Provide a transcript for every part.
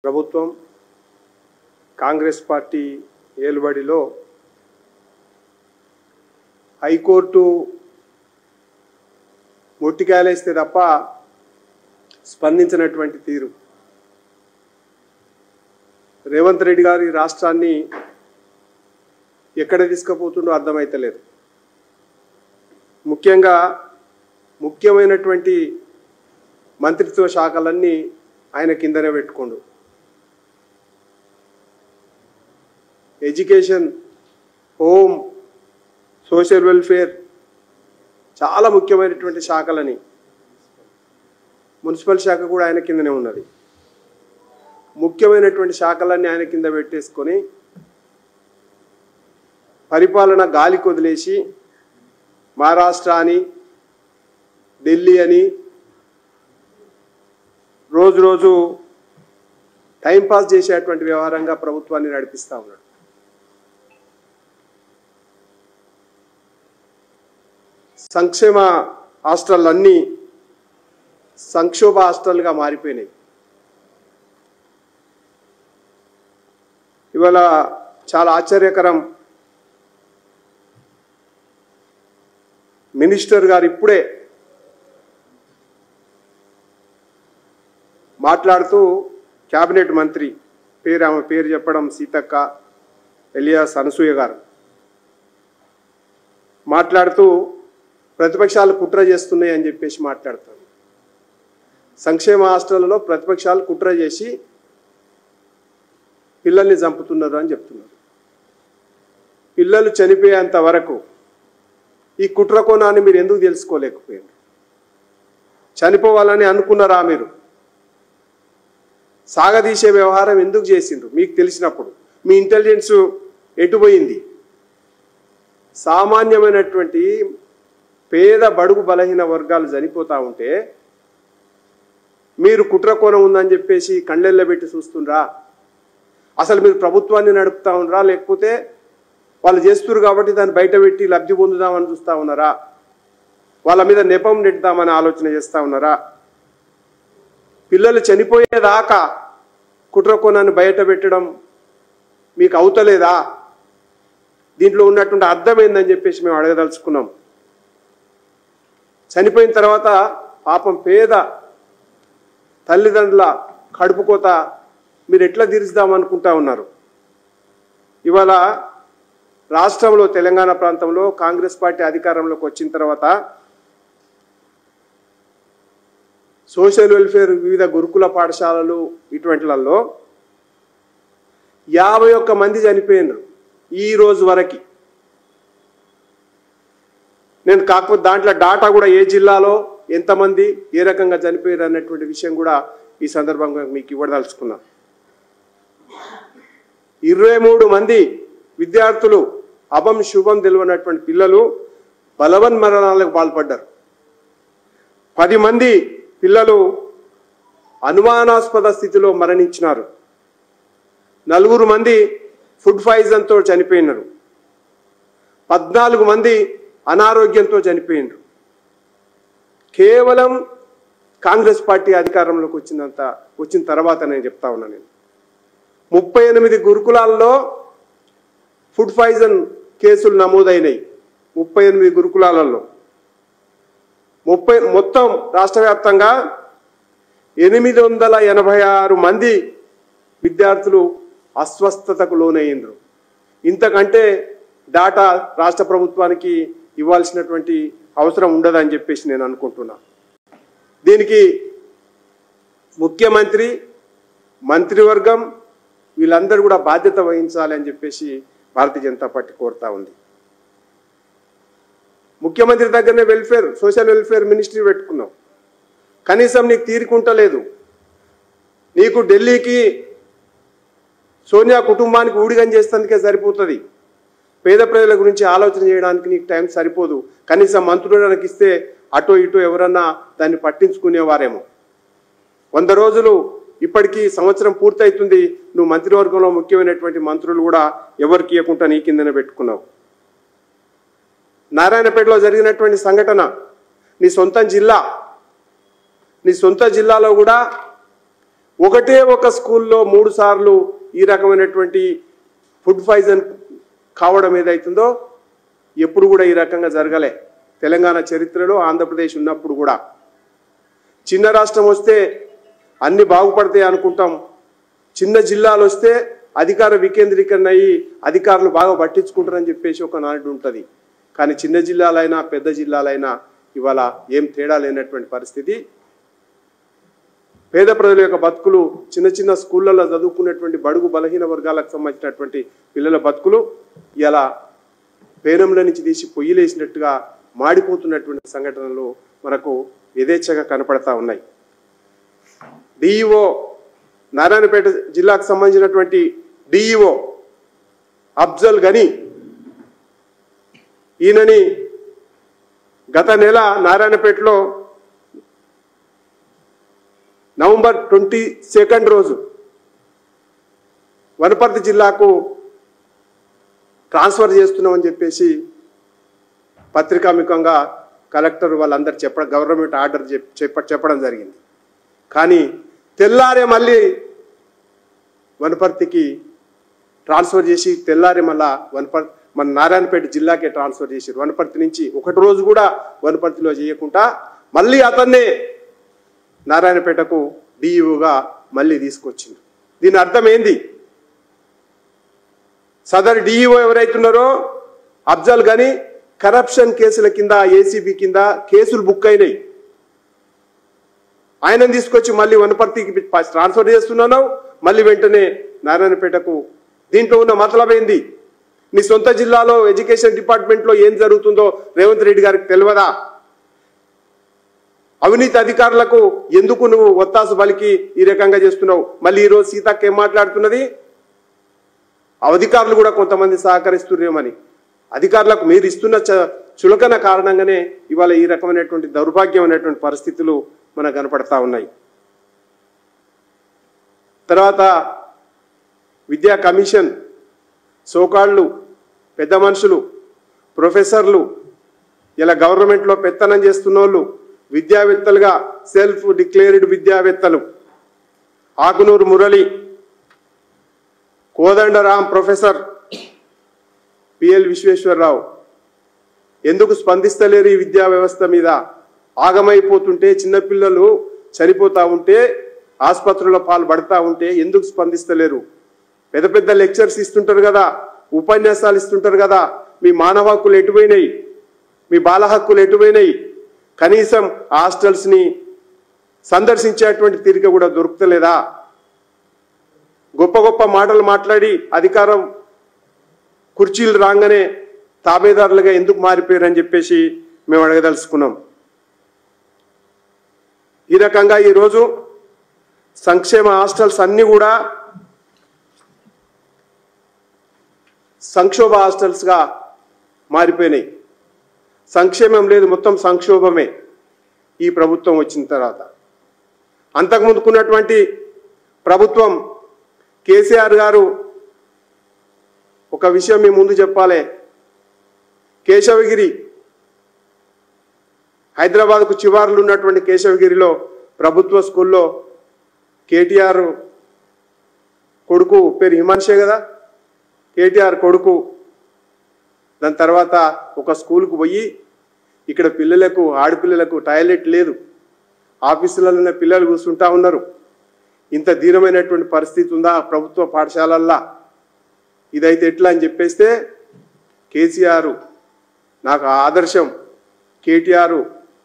ప్రభుత్వం కాంగ్రెస్ పార్టీ ఏలుబడిలో హైకోర్టు మొట్టికాయలేస్తే తప్ప స్పందించినటువంటి తీరు రేవంత్ రెడ్డి గారి రాష్ట్రాన్ని ఎక్కడ తీసుకుపోతుండో అర్థమైతలేదు. ముఖ్యంగా ముఖ్యమైనటువంటి మంత్రిత్వ శాఖలన్నీ ఆయన కిందనే పెట్టుకోండు. ఎడ్యుకేషన్, హోమ్, సోషల్ వెల్ఫేర్ చాలా ముఖ్యమైనటువంటి శాఖలని, మున్సిపల్ శాఖ కూడా ఆయన కిందనే ఉన్నది. ముఖ్యమైనటువంటి శాఖలన్నీ ఆయన కింద పెట్టేసుకొని పరిపాలన గాలికి వదిలేసి మహారాష్ట్ర అని, ఢిల్లీ అని రోజు రోజు టైంపాస్ చేసేటువంటి వ్యవహారంగా ప్రభుత్వాన్ని నడిపిస్తూ ఉన్నాడు. సంక్షేమ హాస్టల్ అన్నీ సంక్షోభ హాస్టల్గా మారిపోయినాయి. ఇవాళ చాలా ఆశ్చర్యకరం, మినిస్టర్ గారు ఇప్పుడే మాట్లాడుతూ క్యాబినెట్ మంత్రి ఆమె పేరు చెప్పడం సీతక్క ఎలియాస్ అనసూయ గారు మాట్లాడుతూ ప్రతిపక్షాలు కుట్ర చేస్తున్నాయి అని చెప్పేసి మాట్లాడతారు. సంక్షేమ హాస్టళ్లలో ప్రతిపక్షాలు కుట్ర చేసి పిల్లల్ని చంపుతున్నారు అని చెప్తున్నారు. పిల్లలు చనిపోయేంత వరకు ఈ కుట్ర కోణాన్ని మీరు ఎందుకు తెలుసుకోలేకపోయారు? చనిపోవాలని అనుకున్నారా? మీరు సాగదీసే వ్యవహారం ఎందుకు చేసిండ్రు? మీకు తెలిసినప్పుడు మీ ఇంటెలిజెన్స్ ఎటుపోయింది? సామాన్యమైనటువంటి పేద బడుగు బలహీన వర్గాలు చనిపోతూ ఉంటే మీరు కుట్ర కోణం ఉందని చెప్పేసి కళ్ళెళ్ళ పెట్టి చూస్తుండ్రా? అసలు మీరు ప్రభుత్వాన్ని నడుపుతా ఉన్నారా, లేకపోతే వాళ్ళు చేస్తున్నారు కాబట్టి దాన్ని బయట పెట్టి లబ్ధి పొందుదామని చూస్తూ ఉన్నారా? వాళ్ళ మీద నెపం నెట్టుదామని ఆలోచన చేస్తూ ఉన్నారా? పిల్లలు చనిపోయేదాకా కుట్ర కోణాన్ని బయట పెట్టడం మీకు అవుతలేదా? దీంట్లో ఉన్నటువంటి అర్థం ఏందని చెప్పేసి మేము అడగదలుచుకున్నాం. చనిపోయిన తర్వాత పాపం పేద తల్లిదండ్రుల కడుపు కోత మీరు ఎట్లా తీర్చుదామనుకుంటా ఉన్నారు? ఇవాళ రాష్ట్రంలో తెలంగాణ ప్రాంతంలో కాంగ్రెస్ పార్టీ అధికారంలోకి వచ్చిన తర్వాత సోషల్ వెల్ఫేర్ వివిధ గురుకుల పాఠశాలలు ఇటువంటిలలో 51 మంది చనిపోయినారు ఈ రోజు వరకు. నేను కాకపోతే దాంట్లో డాటా కూడా ఏ జిల్లాలో ఎంతమంది ఏ రకంగా చనిపోయారు అన్నటువంటి విషయం కూడా ఈ సందర్భంగా మీకు ఇవ్వదలుచుకున్నా. 23 మంది విద్యార్థులు అభం శుభం తెలియనటువంటి పిల్లలు బలవన్మరణాలకు పాల్పడ్డారు. 10 మంది పిల్లలు అనుమానాస్పద స్థితిలో మరణించినారు. 4 మంది ఫుడ్ పాయిజన్తో చనిపోయినారు. 14 మంది అనారోగ్యంతో చనిపోయినారు. కేవలం కాంగ్రెస్ పార్టీ అధికారంలోకి వచ్చిన తర్వాత నేను చెప్తా ఉన్నా. నేను 38 గురుకులాల్లో ఫుడ్ పాయిజన్ కేసులు నమోదైనాయి. 38 గురుకులాలలో మొత్తం రాష్ట్ర వ్యాప్తంగా 886 మంది విద్యార్థులు అస్వస్థతకు లోనయ్యిండ్రు. ఇంతకంటే డాటా రాష్ట్ర ప్రభుత్వానికి ఇవ్వాల్సినటువంటి అవసరం ఉండదని చెప్పేసి నేను అనుకుంటున్నా. దీనికి ముఖ్యమంత్రి, మంత్రివర్గం వీళ్ళందరూ కూడా బాధ్యత వహించాలి అని చెప్పేసి భారతీయ జనతా పార్టీ కోరుతా ఉంది. ముఖ్యమంత్రి దగ్గరనే సోషల్ వెల్ఫేర్ మినిస్ట్రీ పెట్టుకున్నావు. కనీసం నీకు తీరుకుంటలేదు. నీకు ఢిల్లీకి సోనియా కుటుంబానికి ఊడిగం చేసేందుకే సరిపోతుంది. పేద ప్రజల గురించి ఆలోచన చేయడానికి నీకు టైం సరిపోదు. కనీసం మంత్రులకు ఇస్తే అటో ఇటో ఎవరన్నా దాన్ని పట్టించుకునేవారేమో. 100 రోజులు ఇప్పటికీ సంవత్సరం పూర్తవుతుంది. నువ్వు మంత్రివర్గంలో ముఖ్యమైనటువంటి మంత్రులు కూడా ఎవరికి ఇవ్వకుండా నీ కిందనే పెట్టుకున్నావు. నారాయణపేటలో జరిగినటువంటి సంఘటన నీ సొంత జిల్లాలో కూడా ఒకటే ఒక స్కూల్లో 3 సార్లు ఈ రకమైనటువంటి ఫుడ్ పాయిజన్ కావడం ఏదైతుందో ఎప్పుడు కూడా ఈ రకంగా జరగలే తెలంగాణ చరిత్రలో. ఆంధ్రప్రదేశ్ ఉన్నప్పుడు కూడా చిన్న రాష్ట్రం వస్తే అన్ని బాగుపడతాయి అనుకుంటాం. చిన్న జిల్లాలు వస్తే అధికార వికేంద్రీకరణ అయ్యి అధికారులు బాగా పట్టించుకుంటారని చెప్పేసి ఒక నాడు ఉంటుంది. కానీ చిన్న జిల్లాలైనా పెద్ద జిల్లాలైనా ఇవాళ ఏం తేడా లేనటువంటి పరిస్థితి. పేద ప్రజల యొక్క బతుకులు, చిన్న చిన్న స్కూళ్ళలో చదువుకునేటువంటి బడుగు బలహీన వర్గాలకు సంబంధించినటువంటి పిల్లల బతుకులు ఇలా పేనంలో నుంచి తీసి పొయ్యిలేసినట్టుగా మాడిపోతున్నటువంటి సంఘటనలు మనకు యథేచ్ఛగా కనపడతా ఉన్నాయి. డిఈఓ నారాయణపేట జిల్లాకు సంబంధించినటువంటి డిఈఓ అఫ్జల్ గనీ, ఈయనని గత నెల నారాయణపేటలో నవంబర్ 22 రోజు వనపర్తి జిల్లాకు ట్రాన్స్ఫర్ చేస్తున్నామని చెప్పేసి పత్రికాముఖంగా కలెక్టర్ వాళ్ళందరూ గవర్నమెంట్ ఆర్డర్ చెప్పడం జరిగింది. కానీ తెల్లారే మళ్ళీ వనపర్తికి ట్రాన్స్ఫర్ చేసి తెల్లారే మళ్ళా మన నారాయణపేట జిల్లాకే ట్రాన్స్ఫర్ చేశారు. వనపర్తి నుంచి ఒకటి రోజు కూడా వనపర్తిలో చేయకుండా మళ్ళీ అతన్నే నారాయణపేటకు డిఈఓగా మళ్ళీ తీసుకొచ్చింది. దీని అర్థం ఏంది? సదరు డిఈఓ ఎవరైతున్నారో అఫ్జల్ గనీ కరప్షన్ కేసుల కింద ఏసీబీ కింద కేసులు బుక్ అయినాయి. ఆయనను తీసుకొచ్చి మళ్ళీ వనపర్తికి ట్రాన్స్ఫర్ చేస్తున్నాను, మళ్ళీ వెంటనే నారాయణపేటకు. దీంట్లో ఉన్న మతలబ్ ఏంది? నీ సొంత జిల్లాలో ఎడ్యుకేషన్ డిపార్ట్మెంట్లో ఏం జరుగుతుందో రేవంత్ రెడ్డి గారికి తెలియదా? అవినీతి అధికారులకు ఎందుకు నువ్వు ఒత్తాసు బలికి ఈ రకంగా చేస్తున్నావు? మళ్ళీ ఈరోజు సీతక్క ఏం మాట్లాడుతున్నది? అధికారులు కూడా కొంతమంది సహకరిస్తున్నామని. అధికారులకు మీరు ఇస్తున్న చులకన కారణంగానే ఇవాళ ఈ రకమైనటువంటి దౌర్భాగ్యమైనటువంటి పరిస్థితులు మనకు కనపడతా ఉన్నాయి. తర్వాత విద్యా కమిషన్ సోకాళ్ళు పెద్ద మనుషులు ప్రొఫెసర్లు ఇలా గవర్నమెంట్లో పెత్తనం చేస్తున్న వాళ్ళు విద్యావేత్తలుగా సెల్ఫ్ డిక్లేర్డ్ విద్యావేత్తలు ఆకునూరు మురళి, కోదండరాం ప్రొఫెసర్, పిఎల్ విశ్వేశ్వరరావు ఎందుకు స్పందిస్తలేరు? ఈ విద్యా వ్యవస్థ మీద ఆగమైపోతుంటే, చిన్నపిల్లలు చనిపోతూ ఉంటే, ఆసుపత్రుల పాల్పడతా ఉంటే ఎందుకు స్పందిస్తలేరు? పెద్ద పెద్ద లెక్చర్స్ ఇస్తుంటారు కదా, ఉపన్యాసాలు ఇస్తుంటారు కదా, మీ మానవ హక్కులు ఎటుపోయినాయి? మీ బాల హక్కులు ఎటుపోయినాయి? కనీసం హాస్టల్స్ని సందర్శించేటువంటి తీరిక కూడా దొరుకుతలేదా? గొప్ప గొప్ప మాటలు మాట్లాడి అధికారం కుర్చీలు రాగానే తాబేదారులుగా ఎందుకు మారిపోయారని చెప్పేసి మేము అడగదలుచుకున్నాం. ఈ రకంగా ఈరోజు సంక్షేమ హాస్టల్స్ అన్నీ కూడా సంక్షోభ హాస్టల్స్గా మారిపోయినాయి. సంక్షేమం లేదు, మొత్తం సంక్షోభమే ఈ ప్రభుత్వం వచ్చిన తర్వాత. అంతకుముందుకున్నటువంటి ప్రభుత్వం కేసీఆర్ గారు ఒక విషయం మీ ముందు చెప్పాలి. కేశవగిరి, హైదరాబాద్కు చివారులు ఉన్నటువంటి కేశవగిరిలో ప్రభుత్వ స్కూల్లో కేటీఆర్ కొడుకు పేరు హిమాన్షే కదా, కేటీఆర్ కొడుకు. దాని తర్వాత ఒక స్కూల్కు పోయి ఇక్కడ పిల్లలకు, ఆడపిల్లలకు టాయిలెట్ లేదు, ఆఫీసులలో పిల్లలు కూర్చుంటా ఉన్నారు. ఇంత ధీరమైనటువంటి పరిస్థితి ఉందా ప్రభుత్వ పాఠశాలల్లో? ఇదైతే ఎట్లా అని చెప్పేస్తే కేసీఆర్ నాకు ఆదర్శం, కేటీఆర్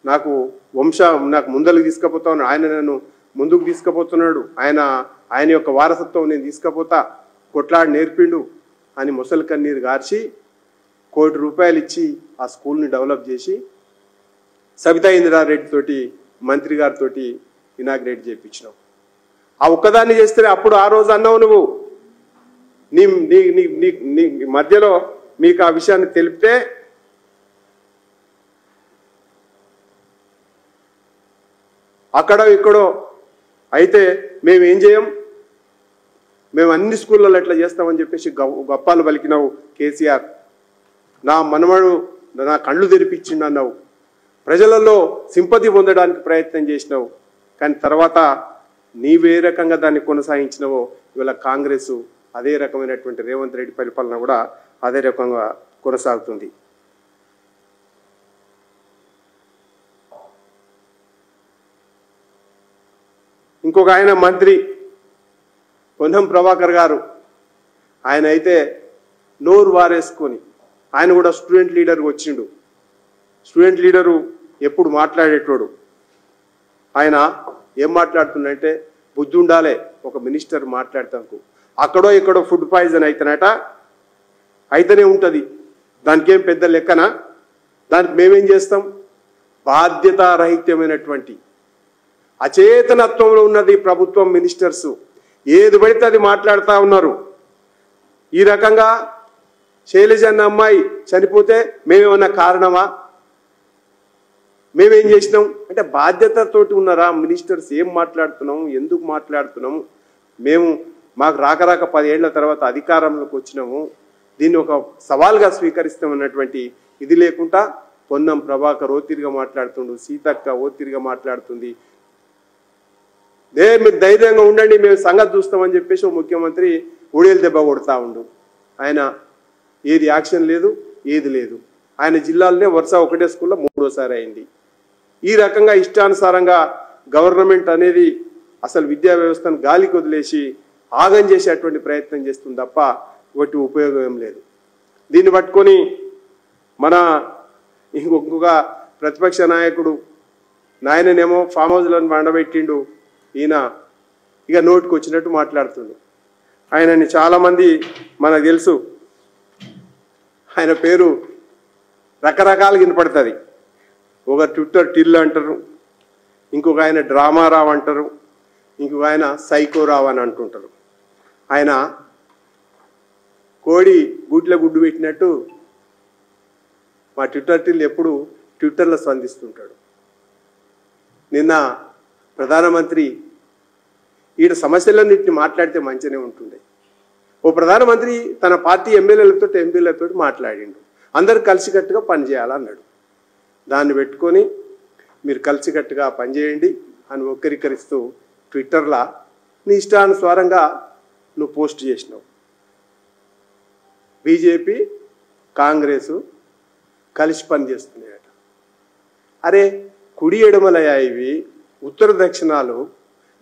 నాకు నాకు ముందరకు తీసుకుపోతా ఉన్నాడు, ఆయన నన్ను ముందుకు తీసుకుపోతున్నాడు, ఆయన యొక్క వారసత్వం నేను తీసుకుపోతా, కొట్లాడి నేర్పిండు అని ముసలి కన్నీరు గార్చి ₹1 కోటి ఇచ్చి ఆ స్కూల్ని డెవలప్ చేసి సబితా ఇంద్రారెడ్డి తోటి మంత్రి గారితో ఇనాగ్రేట్ చేయించినావు. ఆ ఒక్కదాన్ని చేస్తే అప్పుడు ఆ రోజు అన్నావు నువ్వు, నీ మధ్యలో మీకు ఆ విషయాన్ని తెలిపితే అక్కడో ఇక్కడో అయితే మేమేం చేయం, మేము అన్ని స్కూళ్ళలో ఎట్లా చేస్తామని చెప్పేసి గొప్పాలు పలికినావు కేసీఆర్. నా మనమడు నా కళ్ళు తెరిపించిండు అన్నావు, ప్రజలలో సింపతి పొందడానికి ప్రయత్నం చేసినావు. కానీ తర్వాత నీవే రకంగా దాన్ని కొనసాగించినవో ఇవాళ కాంగ్రెస్ అదే రకమైనటువంటి రేవంత్ రెడ్డి పరిపాలన కూడా అదే రకంగా కొనసాగుతుంది. ఇంకొక ఆయన మంత్రి పొన్నం ప్రభాకర్ గారు, ఆయన అయితే నోరు వారేసుకొని ఆయన కూడా స్టూడెంట్ లీడర్ వచ్చిండు. స్టూడెంట్ లీడరు ఎప్పుడు మాట్లాడేటోడు. ఆయన ఏం మాట్లాడుతుండంటే బుద్ధి ఉండాలి ఒక మినిస్టర్ మాట్లాడతాకు. అక్కడో ఇక్కడో ఫుడ్ పాయిజన్ అయితేనట అయితేనే ఉంటుంది, దానికి ఏం పెద్ద లెక్కనా? దానికి మేమేం చేస్తాం? బాధ్యతారహిత్యమైనటువంటి అచేతనత్వంలో ఉన్నది ప్రభుత్వం, మినిస్టర్స్ ఏది పడితే అది మాట్లాడుతూ ఉన్నారు. ఈ రకంగా శైలజ అన్న అమ్మాయి చనిపోతే మేమేమన్నా కారణమా? మేమేం చేసినాం అంటే బాధ్యతతోటి ఉన్నారా మినిస్టర్స్? ఏం మాట్లాడుతున్నాం, ఎందుకు మాట్లాడుతున్నాం? మాకు రాక 10 ఏళ్ల తర్వాత అధికారంలోకి వచ్చినాము, దీన్ని ఒక సవాల్గా స్వీకరిస్తామన్నటువంటి ఇది లేకుండా పొన్నం ప్రభాకర్ ఓతిరిగా మాట్లాడుతుండు, సీతక్క ఓతిరిగా మాట్లాడుతుంది. మీరు ధైర్యంగా ఉండండి, మేము సంగతి చూస్తామని చెప్పేసి ముఖ్యమంత్రి ఉడేలు దెబ్బ కొడతా ఉండు. ఆయన ఏది యాక్షన్ లేదు, ఏది లేదు. ఆయన జిల్లాలోనే వరుస ఒకటే స్కూల్లో 3వ సారి అయింది. ఈ రకంగా ఇష్టానుసారంగా గవర్నమెంట్ అనేది అసలు విద్యా వ్యవస్థను గాలికి వదిలేసి ఆగం చేసేటువంటి ప్రయత్నం చేస్తుంది తప్ప ఒకటి ఉపయోగం ఏం లేదు. దీన్ని పట్టుకొని మన ఇంకొక ప్రతిపక్ష నాయకుడు నాయననేమో ఫామ్ హౌస్లను వండబెట్టిండు, ఈయన ఇక నోటికి వచ్చినట్టు మాట్లాడుతుండు. ఆయనని చాలామంది మనకు తెలుసు, ఆయన పేరు రకరకాలుగా వినపడుతుంది. ఒక ట్విట్టర్ టిల్ అంటారు, ఇంకొక ఆయన డ్రామారావు అంటారు, ఇంకొక ఆయన సైకోరావు అని అంటుంటారు. ఆయన కోడి గూట్ల గుడ్డు పెట్టినట్టు మా ట్విట్టర్ టిల్ ఎప్పుడు ట్విట్టర్లో స్పందిస్తుంటాడు. నిన్న ప్రధానమంత్రి ఈడ సమస్యలన్నింటినీ మాట్లాడితే మంచిగానే ఉంటుండే. ఓ ప్రధానమంత్రి తన పార్టీ ఎమ్మెల్యేలతో ఎంపీలతో మాట్లాడిండు, అందరు కలిసికట్టుగా పనిచేయాలన్నాడు. దాన్ని పెట్టుకొని మీరు కలిసికట్టుగా పనిచేయండి అని ఒక్కరికరిస్తూ ట్విట్టర్లో నీ ఇష్టానుసారంగా నువ్వు పోస్ట్ చేసినావు. బీజేపీ కాంగ్రెసు కలిసి పనిచేస్తున్నాయట. అరే కుడి ఎడమలయా ఇవి, ఉత్తర దక్షిణాలు.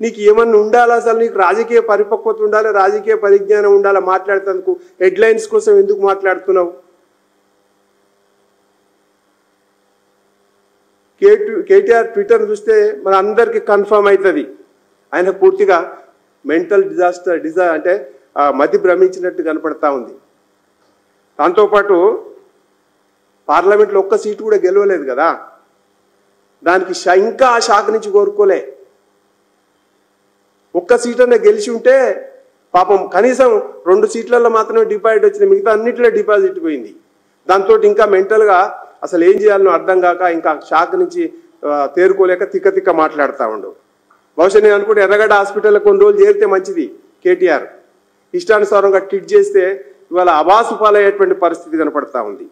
నీకు ఏమన్నా ఉండాలా? అసలు నీకు రాజకీయ పరిపక్వత ఉండాలి, రాజకీయ పరిజ్ఞానం ఉండాలి. మాట్లాడుతందుకు హెడ్లైన్స్ కోసం ఎందుకు మాట్లాడుతున్నావు? కేటీఆర్ ట్విట్టర్ చూస్తే మన అందరికీ కన్ఫర్మ్ అవుతుంది ఆయన పూర్తిగా మెంటల్ డిజాస్టర్ అంటే మతి భ్రమించినట్టు కనపడతా ఉంది. దాంతోపాటు పార్లమెంట్లో ఒక్క సీటు కూడా గెలవలేదు కదా, దానికి ఇంకా ఆ శాఖ నుంచి కోరుకోలే. ఒక్క సీట్ అన్న గెలిచి ఉంటే పాపం కనీసం 2 సీట్లలో మాత్రమే డిపాజిట్ వచ్చింది, మిగతా అన్నింటిలో డిపాజిట్ పోయింది. దాంతో ఇంకా మెంటల్గా అసలు ఏం చేయాలనో అర్థం కాక ఇంకా శాఖ నుంచి తేరుకోలేక తిక్క మాట్లాడుతూ ఉండు. బహుశా నేను అనుకుంటే ఎర్రగడ్డ హాస్పిటల్లో కొన్ని రోజులు చేరితే మంచిది. కేటీఆర్ ఇష్టానుసారంగా ట్వీట్ చేస్తే ఇవాళ అబాసు పాలయ్యేటువంటి పరిస్థితి కనపడతా ఉంది.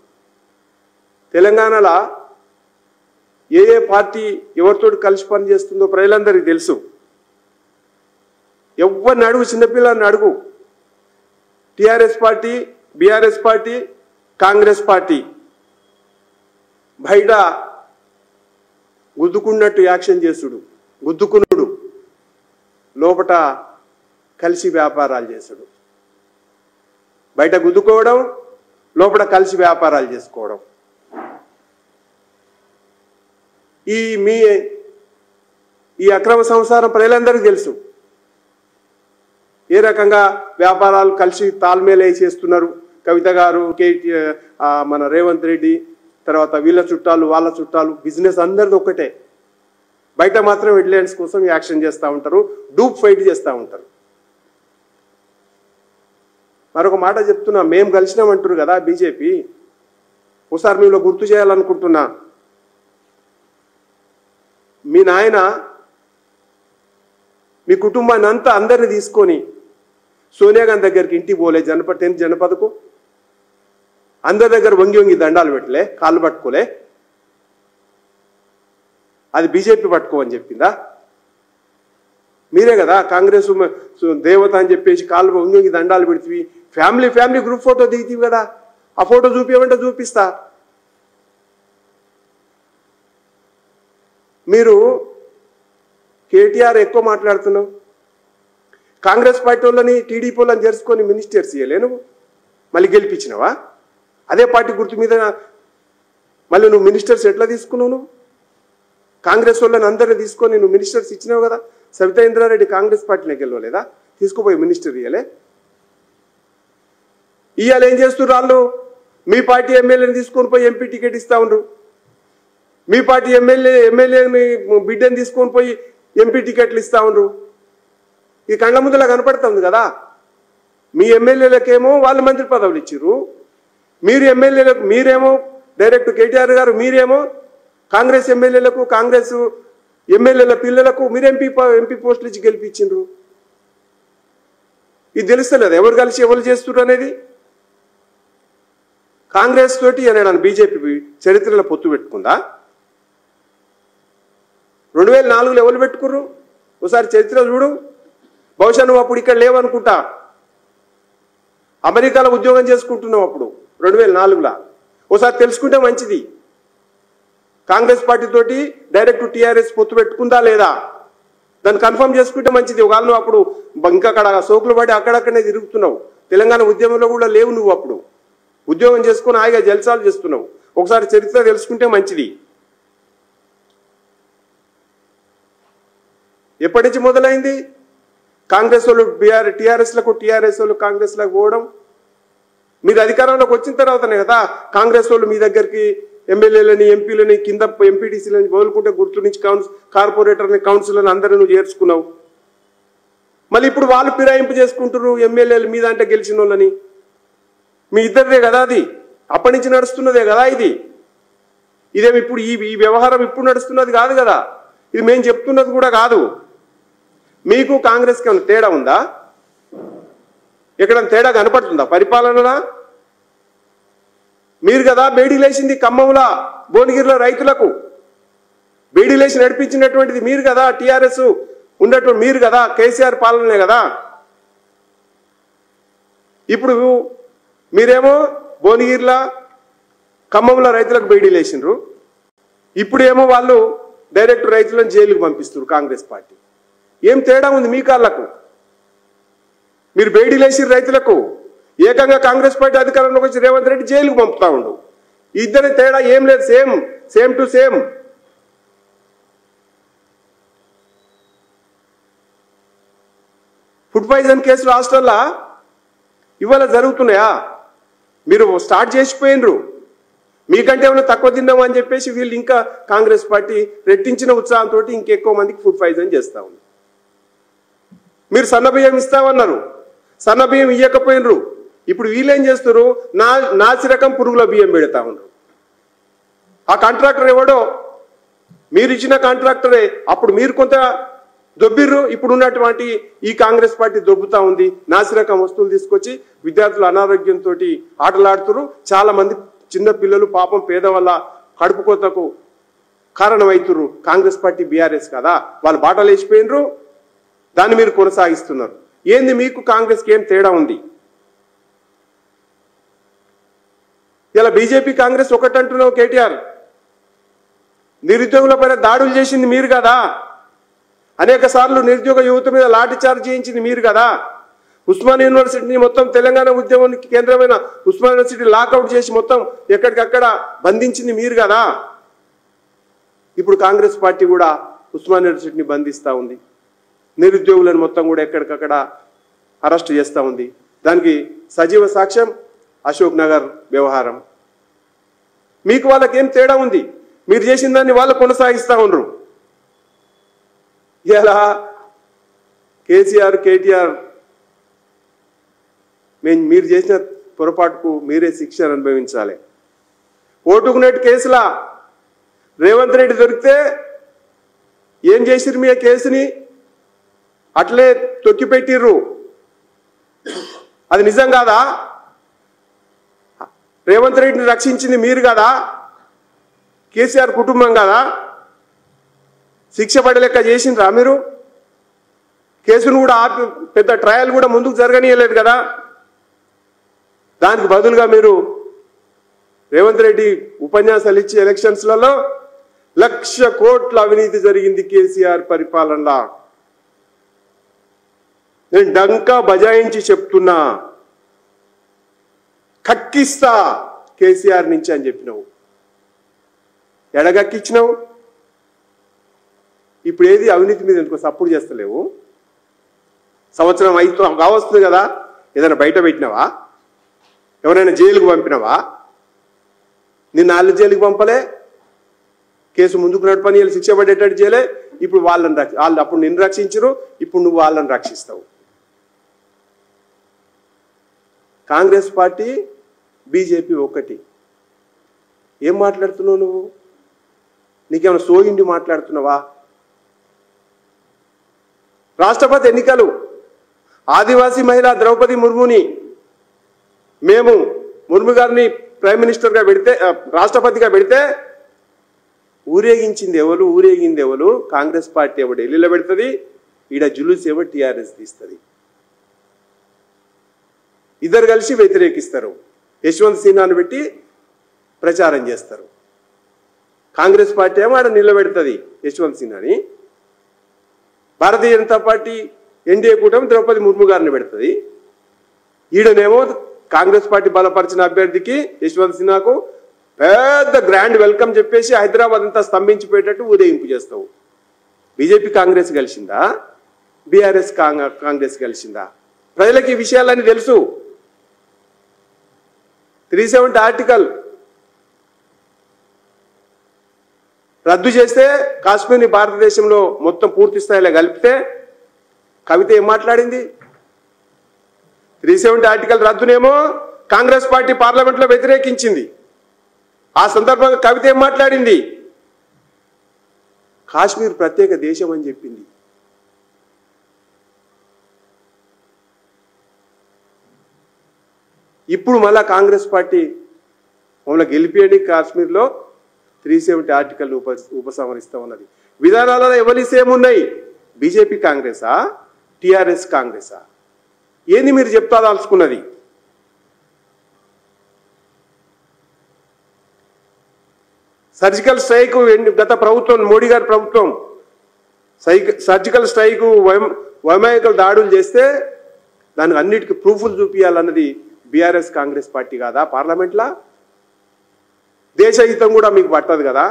తెలంగాణలో ఏ పార్టీ ఎవరితో కలిసి పనిచేస్తుందో ప్రజలందరికీ తెలుసు. ఎవరిని అడుగు, చిన్నపిల్లల్ని అడుగు. TRS party, BRS party, Congress party బయట గుద్దుకున్నట్టు యాక్షన్ చేసుడు, గుద్దుకునుడు, లోపట కలిసి వ్యాపారాలు చేసుడు. బయట గుద్దుకోవడం, లోపల కలిసి వ్యాపారాలు చేసుకోవడం. ఈ అక్రమ సంసారం ప్రజలందరికీ తెలుసు. ఏ రకంగా వ్యాపారాలు కలిసి తాల్మేలు చేస్తున్నారు. కవిత గారు, మన రేవంత్ రెడ్డి, తర్వాత వీళ్ళ చుట్టాలు, వాళ్ళ చుట్టాలు, బిజినెస్ అందరిది ఒక్కటే. బయట మాత్రం హెడ్లైన్స్ కోసం యాక్షన్ చేస్తూ ఉంటారు, డూప్ ఫైట్ చేస్తూ ఉంటారు. మరొక మాట చెప్తున్నా, మేము కలిసినామంటారు కదా బీజేపీ. ఒకసారి మీలో గుర్తు చేయాలనుకుంటున్నా, మీ నాయన మీ కుటుంబాన్ని అంతా అందరినీ తీసుకొని సోనియా గాంధీ దగ్గరికి ఇంటికి పోలే 10th జనపదకు. అందరి దగ్గర వంగి దండాలు పెట్టలే, కాళ్ళు పట్టుకోలే. అది బీజేపీ పట్టుకోమని చెప్పిందా? మీరే కదా కాంగ్రెస్ దేవత అని చెప్పేసి కాళ్ళు వంగి దండాలు పెడితే ఫ్యామిలీ గ్రూప్ ఫోటో దిగుతీవి కదా, ఆ ఫోటో చూపించమంటే చూపిస్తా. మీరు కేటీఆర్ ఎక్కువ మాట్లాడుతున్నావు. కాంగ్రెస్ పార్టీ వాళ్ళని టీడీపీ వాళ్ళని చేర్చుకొని మినిస్టర్స్ ఇవ్వలేను, మళ్ళీ గెలిపించినవా? అదే పార్టీ గుర్తు మీద మళ్ళీ నువ్వు మినిస్టర్స్ ఎట్లా తీసుకున్నావు? నువ్వు కాంగ్రెస్ వాళ్ళని అందరినీ తీసుకొని నువ్వు మినిస్టర్స్ ఇచ్చినావు కదా. సబితా ఇంద్రారెడ్డి కాంగ్రెస్ పార్టీలో గెలవలేదా? తీసుకుపోయి మినిస్టర్ ఇవ్వలే. ఇవాళ ఏం చేస్తున్నారు వాళ్ళు? మీ పార్టీ ఎమ్మెల్యేని తీసుకొని పోయి ఎంపీ టికెట్ ఇస్తా ఉండ్రు. మీ పార్టీ ఎమ్మెల్యేని బిడ్డని తీసుకొని పోయి ఎంపీ టికెట్లు ఇస్తా ఉండ్రు. ఈ కళ్ళ ముందులా కనపడుతుంది కదా. మీ ఎమ్మెల్యేలకేమో వాళ్ళు మంత్రి పదవులు ఇచ్చిర్రు, మీరు ఎమ్మెల్యేలకు మీరేమో డైరెక్ట్ కేటీఆర్ గారు మీరేమో కాంగ్రెస్ ఎమ్మెల్యేలకు కాంగ్రెస్ ఎమ్మెల్యేల పిల్లలకు మీరు ఎంపీ పోస్టులు ఇచ్చి గెలిపించిండ్రు. ఇది తెలుస్తలేదు ఎవరు కలిసి ఎవరు చేస్తున్నారు అనేది. కాంగ్రెస్ తోటి అనేదాన్ని బీజేపీ చరిత్రలో పొత్తు పెట్టుకుందా? 2004లో ఎవరు పెట్టుకుర్రు? ఒకసారి చరిత్ర చూడు. బహుశా నువ్వు అప్పుడు ఇక్కడ లేవనుకుంటా, అమెరికాలో ఉద్యోగం చేసుకుంటున్నావు అప్పుడు 2004లో. ఒకసారి తెలుసుకుంటే మంచిది. కాంగ్రెస్ పార్టీ తోటి డైరెక్ట్ టీఆర్ఎస్ పొత్తు పెట్టుకుందా లేదా దాన్ని కన్ఫర్మ్ చేసుకుంటే మంచిది. ఒకవేళ నువ్వు అప్పుడు ఇంకా అక్కడ సోకులు పడి అక్కడక్కడనే తిరుగుతున్నావు. తెలంగాణ ఉద్యమంలో కూడా లేవు నువ్వు. అప్పుడు ఉద్యోగం చేసుకుని హాయిగా జల్సాలు చేస్తున్నావు. ఒకసారి చరిత్ర తెలుసుకుంటే మంచిది. ఎప్పటి నుంచి మొదలైంది కాంగ్రెస్ వాళ్ళు టీఆర్ఎస్లకు, టీఆర్ఎస్ వాళ్ళు కాంగ్రెస్లకు పోవడం? మీరు అధికారంలోకి వచ్చిన తర్వాతనే కదా కాంగ్రెస్ వాళ్ళు మీ దగ్గరికి ఎమ్మెల్యేలని ఎంపీలని కింద ఎంపీటీసీలని వదులుకుంటే గుర్తు నుంచి కార్పొరేటర్ని కౌన్సిలర్ని అందరూ నువ్వు చేర్చుకున్నావు. మళ్ళీ ఇప్పుడు వాళ్ళు ఫిరాయింపు చేసుకుంటున్నారు ఎమ్మెల్యేలు మీద అంటే గెలిచిన వాళ్ళని. మీ ఇద్దరిదే కదా అది, అప్పటి నుంచి నడుస్తున్నదే కదా ఇది. ఇదేమి ఇప్పుడు ఈ వ్యవహారం ఇప్పుడు నడుస్తున్నది కాదు కదా, ఇది మేము చెప్తున్నది కూడా కాదు. మీకు కాంగ్రెస్కి ఏమైనా తేడా ఉందా? ఎక్కడైనా తేడా కనపడుతుందా పరిపాలనలా? మీరు కదా బేడీలేసింది ఖమ్మంలా భువనగిరిలో రైతులకు. బేడీలేసి నడిపించినటువంటిది మీరు కదా, టీఆర్ఎస్ ఉన్నటువంటి మీరు కదా, కేసీఆర్ పాలనలే కదా. ఇప్పుడు మీరేమో భువనగిరిలో ఖమ్మంలో రైతులకు బేడీలేసిండ్రు, ఇప్పుడేమో వాళ్ళు డైరెక్ట్ రైతులను జైలుకు పంపిస్తున్నారు కాంగ్రెస్ పార్టీ. ఏం తేడా ఉంది మీ కాళ్ళకు? మీరు బేడీలేసి రైతులకు ఏకంగా కాంగ్రెస్ పార్టీ అధికారంలోకి వచ్చి రేవంత్ రెడ్డి జైలుకు పంపుతా ఉండు. ఇద్దరి తేడా ఏం లేదు, same to same. Food poison కేసులు హాస్టల్లో ఇవాళ జరుగుతున్నాయా? మీరు స్టార్ట్ చేసిపోయినరు. మీకంటే ఏమైనా తక్కువ తిన్నామా అని చెప్పేసి వీళ్ళు ఇంకా కాంగ్రెస్ పార్టీ రెట్టించిన ఉత్సాహంతో ఇంకెక్కువ మందికి ఫుడ్ పాయిజన్ చేస్తూ ఉంది. మీరు సన్నబియ్యం ఇస్తామన్నారు, సన్నబియ్యం ఇవ్వకపోయినరు. ఇప్పుడు వీళ్ళేం చేస్తారు? నాసిరకం పురుగుల బియ్యం పెడతా ఉన్నారు. ఆ కాంట్రాక్టర్ ఎవడో మీరు ఇచ్చిన కాంట్రాక్టరే. అప్పుడు మీరు కొంత దొబ్బిర్రు, ఇప్పుడు ఉన్నటువంటి ఈ కాంగ్రెస్ పార్టీ దొబ్బుతా ఉంది. నాసిరకం వస్తువులు తీసుకొచ్చి విద్యార్థులు అనారోగ్యంతో ఆటలాడుతున్నారు. చాలా మంది చిన్న పిల్లలు పాపం పేద వల్ల కడుపు కోతకు కారణమవుతున్నారు. కాంగ్రెస్ పార్టీ బీఆర్ఎస్ కదా, వాళ్ళు బాటలు వేసిపోయినరు, దాన్ని మీరు కొనసాగిస్తున్నారు. ఏంది మీకు కాంగ్రెస్కి ఏం తేడా ఉంది? ఇలా బీజేపీ కాంగ్రెస్ ఒకటి అంటున్నావు కేటీఆర్. నిరుద్యోగుల పైన దాడులు చేసింది మీరు కదా, అనేక సార్లు నిరుద్యోగ యువత మీద లాఠీ చార్జ్ చేయించింది మీరు కదా. ఉస్మాన్ యూనివర్సిటీని మొత్తం తెలంగాణ ఉద్యమానికి కేంద్రమైన ఉస్మాన్ యూనివర్సిటీ లాకౌట్ చేసి మొత్తం ఎక్కడికక్కడ బంధించింది మీరు కదా. ఇప్పుడు కాంగ్రెస్ పార్టీ కూడా ఉస్మాన్ యూనివర్సిటీని బంధిస్తూ ఉంది. నిరుద్యోగులను మొత్తం కూడా ఎక్కడికక్కడ అరెస్ట్ చేస్తూ ఉంది. దానికి సజీవ సాక్ష్యం అశోక్ నగర్ వ్యవహారం. మీకు వాళ్ళకి ఏం తేడా ఉంది? మీరు చేసిన దాన్ని వాళ్ళు కొనసాగిస్తూ ఉండరు. ఇలా కేటీఆర్ మీరు చేసిన పొరపాటుకు మీరే శిక్షను అనుభవించాలి. ఓటుకు నెట్ కేసులా రేవంత్ రెడ్డి దొరికితే ఏం చేసిరు? మీ కేసుని అట్లే తొక్కిపెట్టిర్రు. అది నిజం కాదా? రేవంత్ రెడ్డిని రక్షించింది మీరు కదా, కేసీఆర్ కుటుంబం కదా. శిక్ష పడే లెక్క చేసిండ్రా మీరు? కేసును కూడా ఆపి పెద్ద ట్రయల్ కూడా ముందుకు జరగనీయలేదు కదా. దానికి బదులుగా మీరు రేవంత్ రెడ్డి ఉపన్యాసాలు ఇచ్చి ఎలక్షన్స్లలో 1,00,000 కోట్ల అవినీతి జరిగింది కేసీఆర్ పరిపాలనలో. నేను డంకా బజాయించి చెప్తున్నా, కక్కిస్తా కేసీఆర్ నుంచి అని చెప్పినావు. ఎడగక్కిచ్చినావు. ఇప్పుడు ఏది అవినీతి మీద ఎందుకో సపోర్ట్ చేస్తలేవు. సంవత్సరం అయితే కావస్తుంది కదా, ఏదైనా బయట పెట్టినావా? ఎవరైనా జైలుకు పంపినావా? నిన్న వాళ్ళు జైలుకి పంపలే, కేసు ముందుకు నడపని శిక్ష పడేటట్టు చేయలే. ఇప్పుడు వాళ్ళు అప్పుడు నిన్ను రక్షించరు, ఇప్పుడు నువ్వు వాళ్ళని రక్షిస్తావు. కాంగ్రెస్ పార్టీ బీజేపీ ఒకటి. ఏం మాట్లాడుతున్నావు నువ్వు? నీకేమైనా సోయిండి మాట్లాడుతున్నావా? రాష్ట్రపతి ఎన్నికలు, ఆదివాసీ మహిళ ద్రౌపది ముర్ముని మేము ముర్ము గారిని ప్రైమ్ మినిస్టర్గా పెడితే, రాష్ట్రపతిగా పెడితే ఊరేగించింది ఎవరు? ఊరేగింది ఎవరు? కాంగ్రెస్ పార్టీ ఎవరు ఢిల్లీలో పెడుతుంది, ఈడ జులూస్ ఎవరు టీఆర్ఎస్ తీస్తుంది. ఇద్దరు కలిసి వ్యతిరేకిస్తారు. యశ్వంత్ సిన్హాను పెట్టి ప్రచారం చేస్తారు. కాంగ్రెస్ పార్టీ ఏమో ఆడ నిలబెడుతుంది యశ్వంత్ సిన్హాని. భారతీయ జనతా పార్టీ ఎన్డీఏ కూటమి ద్రౌపది ముర్ము గారిని పెడుతుంది. ఈడనేమో కాంగ్రెస్ పార్టీ బలపరిచిన అభ్యర్థికి యశ్వంత్ సిన్హాకు పెద్ద గ్రాండ్ వెల్కమ్ చెప్పేసి హైదరాబాద్ అంతా స్తంభించిపోయేటట్టు ఊరేగింపు చేస్తావు. బీజేపీ కాంగ్రెస్ కలిసిందా? బీఆర్ఎస్ కాంగ్రెస్ కలిసిందా? ప్రజలకు ఈ విషయాలన్నీ తెలుసు. 370 ఆర్టికల్ రద్దు చేస్తే కాశ్మీర్ని భారతదేశంలో మొత్తం పూర్తి స్థాయిలో కలిపితే కవిత ఏం మాట్లాడింది? 370 ఆర్టికల్ రద్దునేమో కాంగ్రెస్ పార్టీ పార్లమెంట్లో వ్యతిరేకించింది. ఆ సందర్భంగా కవిత ఏం మాట్లాడింది? కాశ్మీర్ ప్రత్యేక దేశం అని చెప్పింది. ఇప్పుడు మళ్ళా కాంగ్రెస్ పార్టీ మమ్మల్ని గెలిపేయండి, కాశ్మీర్లో 370 ఆర్టికల్ ఉపసంహరిస్తా ఉన్నది. విధానాలలో ఎవరి సేమ్ ఉన్నాయి? బీజేపీ కాంగ్రెసా, టీఆర్ఎస్ కాంగ్రెసా? ఏంది మీరు చెప్తాదాల్చుకున్నది? సర్జికల్ స్ట్రైక్ గత ప్రభుత్వం, మోడీ గారి ప్రభుత్వం సర్జికల్ స్ట్రైక్ వైమానిక దాడులు చేస్తే దానికి అన్నిటికీ ప్రూఫ్లు చూపించాలన్నది బీఆర్ఎస్ కాంగ్రెస్ పార్టీ కాదా? పార్లమెంట్లా దేశహితం కూడా మీకు పట్టదు కదా?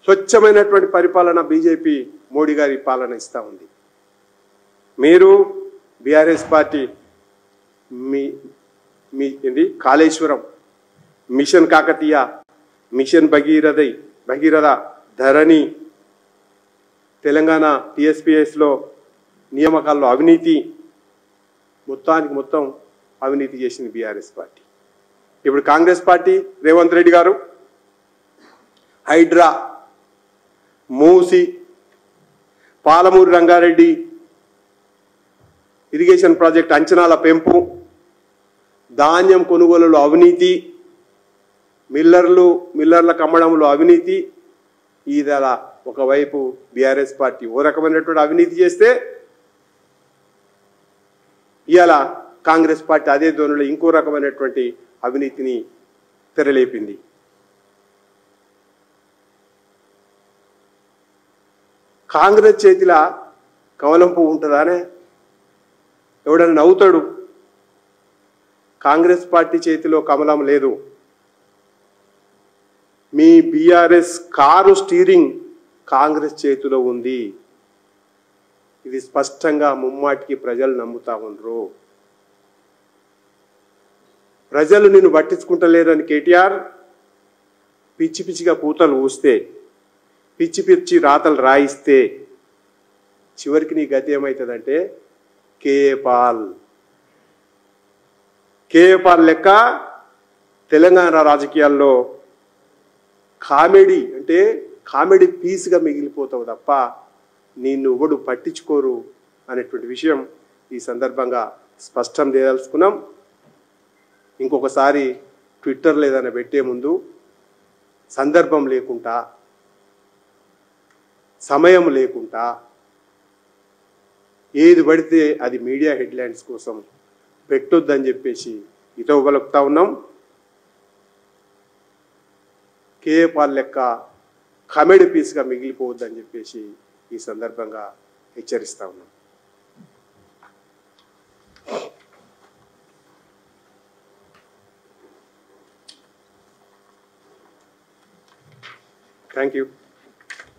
స్వచ్ఛమైనటువంటి పరిపాలన బీజేపీ మోడీ గారి పాలన ఇస్తూ ఉంది. మీరు బీఆర్ఎస్ పార్టీ మీ ఏంటి కాళేశ్వరం, మిషన్ కాకతీయ, మిషన్ భగీరథ, ధరణి, తెలంగాణ టీఎస్పీఎస్లో నియామకాల్లో అవినీతి, మొత్తానికి మొత్తం అవినీతి చేసింది బీఆర్ఎస్ పార్టీ. ఇప్పుడు కాంగ్రెస్ పార్టీ రేవంత్ రెడ్డి గారు హైడ్రా, మూసి, పాలమూరు రంగారెడ్డి ఇరిగేషన్ ప్రాజెక్ట్ అంచనాల పెంపు, ధాన్యం కొనుగోలులో అవినీతి, మిల్లర్లకు అమ్మడంలో అవినీతి, ఇదలా ఒకవైపు బీఆర్ఎస్ పార్టీ ఓ రకమైనటువంటి అవినీతి చేస్తే, ఇవాళ కాంగ్రెస్ పార్టీ అదే ధోరణిలో ఇంకో రకమైనటువంటి అవినీతిని తెరలేపింది. కాంగ్రెస్ చేతిలో కమలం పువ్వు ఉంటుందానే? ఎవడన్నా నవ్వుతాడు. కాంగ్రెస్ పార్టీ చేతిలో కమలం లేదు. మీ బీఆర్ఎస్ కారు స్టీరింగ్ కాంగ్రెస్ చేతిలో ఉంది. ఇది స్పష్టంగా ముమ్మాటికి ప్రజలు నమ్ముతా ఉండరు. ప్రజలు నిన్ను పట్టించుకుంటలేరని కేటీఆర్ పిచ్చి పిచ్చిగా పూతలు ఊస్తే, పిచ్చి పిచ్చి రాతలు రాయిస్తే చివరికి నీ గతి ఏమవుతుందంటే కేఏ పాల్ లెక్క తెలంగాణ రాజకీయాల్లో కామెడీ అంటే కామెడీ పీస్గా మిగిలిపోతావు తప్ప నిన్ను ఎవడు పట్టించుకోరు అనేటువంటి విషయం ఈ సందర్భంగా స్పష్టం చేయదలుచుకున్నాం. ఇంకొకసారి ట్విట్టర్లో ఏదైనా పెట్టే ముందు సందర్భం లేకుండా, సమయం లేకుండా ఏది పడితే అది మీడియా హెడ్లైన్స్ కోసం పెట్టొద్దని చెప్పేసి ఇతవగలుగుతా ఉన్నాం. కేఏ పాల్ లెక్క కమెడీ పీస్గా మిగిలిపోవద్దని చెప్పేసి ఈ సందర్భంగా హెచ్చరిస్తా ఉన్నాం. Thank you.